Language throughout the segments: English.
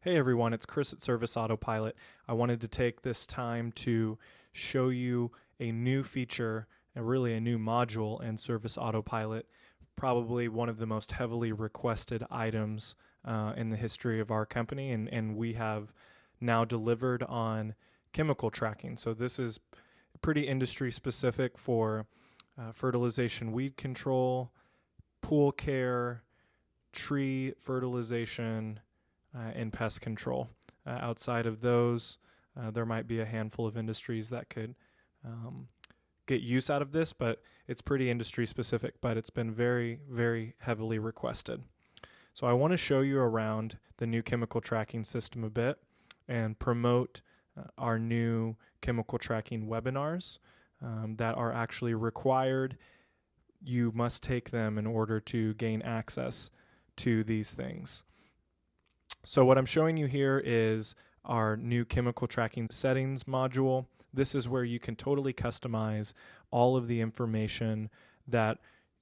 Hey everyone, it's Chris at Service Autopilot. I wanted to take this time to show you a new feature and really a new module in Service Autopilot, probably one of the most heavily requested items in the history of our company, and we have now delivered on chemical tracking. So this is pretty industry specific for fertilization, weed control, pool care, tree fertilization, and pest control. Outside of those, there might be a handful of industries that could get use out of this, but it's pretty industry specific, but it's been very, very heavily requested. So I want to show you around the new chemical tracking system a bit and promote our new chemical tracking webinars that are actually required. You must take them in order to gain access to these things. So what I'm showing you here is our new chemical tracking settings module. This is where you can totally customize all of the information that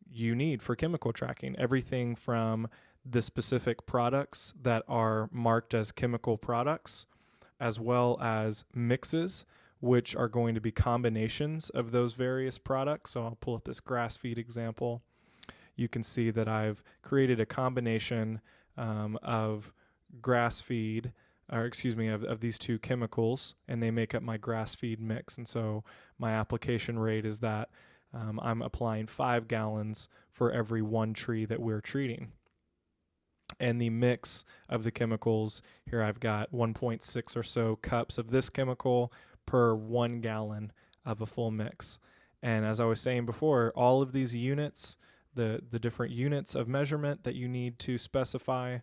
you need for chemical tracking. Everything from the specific products that are marked as chemical products, as well as mixes, which are going to be combinations of those various products. So I'll pull up this grass feed example. You can see that I've created a combination of grass feed, of these two chemicals, and they make up my grass feed mix. And so my application rate is that I'm applying 5 gallons for every one tree that we're treating. And the mix of the chemicals, here I've got 1.6 or so cups of this chemical per 1 gallon of a full mix. And as I was saying before, all of these units, the different units of measurement that you need to specify,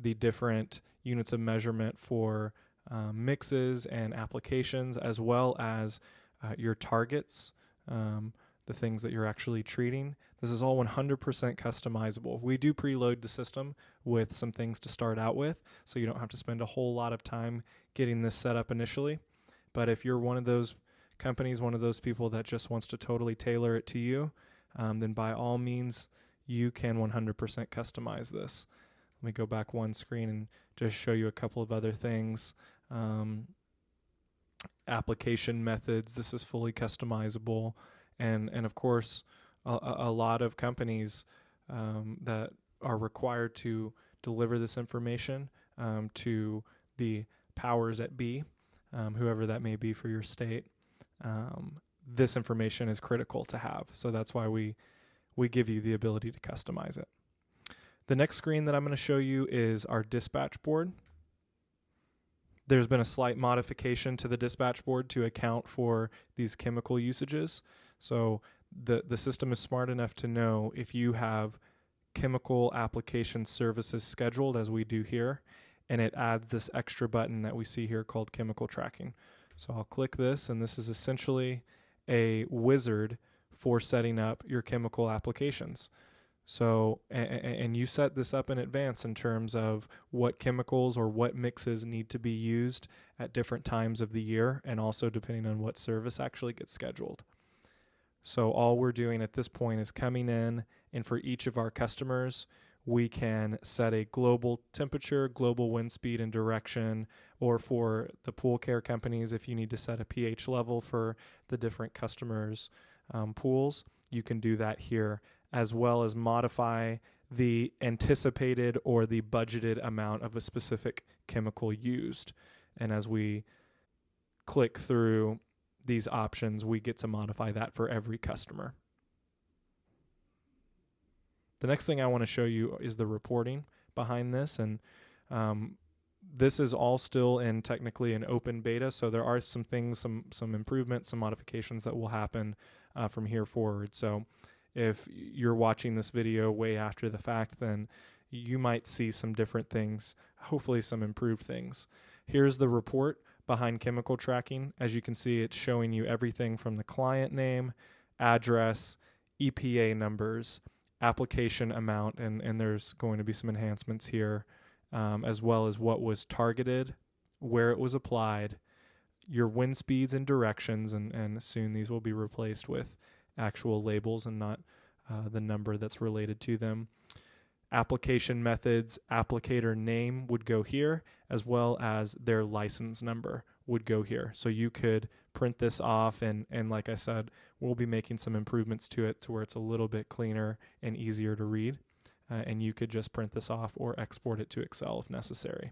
the different units of measurement for mixes and applications, as well as your targets, the things that you're actually treating. This is all 100% customizable. We do preload the system with some things to start out with, so you don't have to spend a whole lot of time getting this set up initially. But if you're one of those companies, one of those people that just wants to totally tailor it to you, then by all means, you can 100% customize this. Let me go back one screen and just show you a couple of other things. Application methods, this is fully customizable. And of course, a lot of companies that are required to deliver this information to the powers that be, whoever that may be for your state, this information is critical to have. So that's why we give you the ability to customize it. The next screen that I'm going to show you is our dispatch board. There's been a slight modification to the dispatch board to account for these chemical usages. So the system is smart enough to know if you have chemical application services scheduled, as we do here, and it adds this extra button that we see here called chemical tracking. So I'll click this, and this is essentially a wizard for setting up your chemical applications. So, and you set this up in advance in terms of what chemicals or what mixes need to be used at different times of the year, and also depending on what service actually gets scheduled. So all we're doing at this point is coming in, and for each of our customers, we can set a global temperature, global wind speed and direction, or for the pool care companies, if you need to set a pH level for the different customers' pools, you can do that here, as well as modify the anticipated or the budgeted amount of a specific chemical used. And as we click through these options, we get to modify that for every customer. The next thing I want to show you is the reporting behind this, and this is all still in technically an open beta, so there are some things, some improvements, some modifications that will happen from here forward. So if you're watching this video way after the fact, then you might see some different things, hopefully some improved things. Here's the report behind chemical tracking. As you can see, it's showing you everything from the client name, address, EPA numbers, application amount, and there's going to be some enhancements here, as well as what was targeted, where it was applied, your wind speeds and directions, and soon these will be replaced with actual labels and not the number that's related to them. application methods, applicator name would go here, as well as their license number would go here. So you could print this off, and like I said, we'll be making some improvements to it to where it's a little bit cleaner and easier to read. And you could just print this off or export it to Excel if necessary.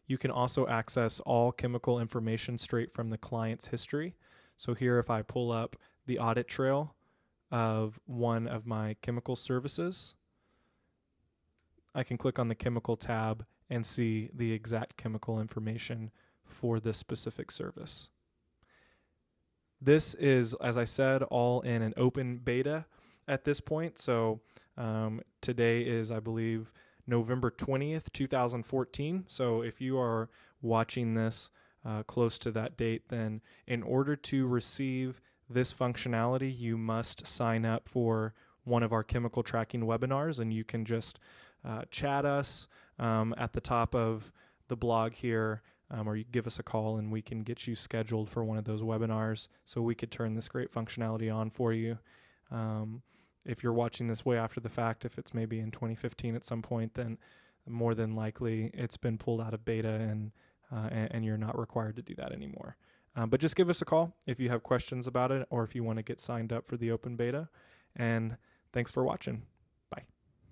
You can also access all chemical information straight from the client's history. So here, if I pull up the audit trail of one of my chemical services, I can click on the chemical tab and see the exact chemical information for this specific service. This is, as I said, all in an open beta at this point. So today is, I believe, November 20th, 2014. So if you are watching this close to that date, then in order to receive this functionality, you must sign up for one of our chemical tracking webinars, and you can just chat us at the top of the blog here, or you give us a call and we can get you scheduled for one of those webinars so we could turn this great functionality on for you. If you're watching this way after the fact, if it's maybe in 2015 at some point, then more than likely it's been pulled out of beta and you're not required to do that anymore. But just give us a call if you have questions about it or if you want to get signed up for the open beta. And thanks for watching.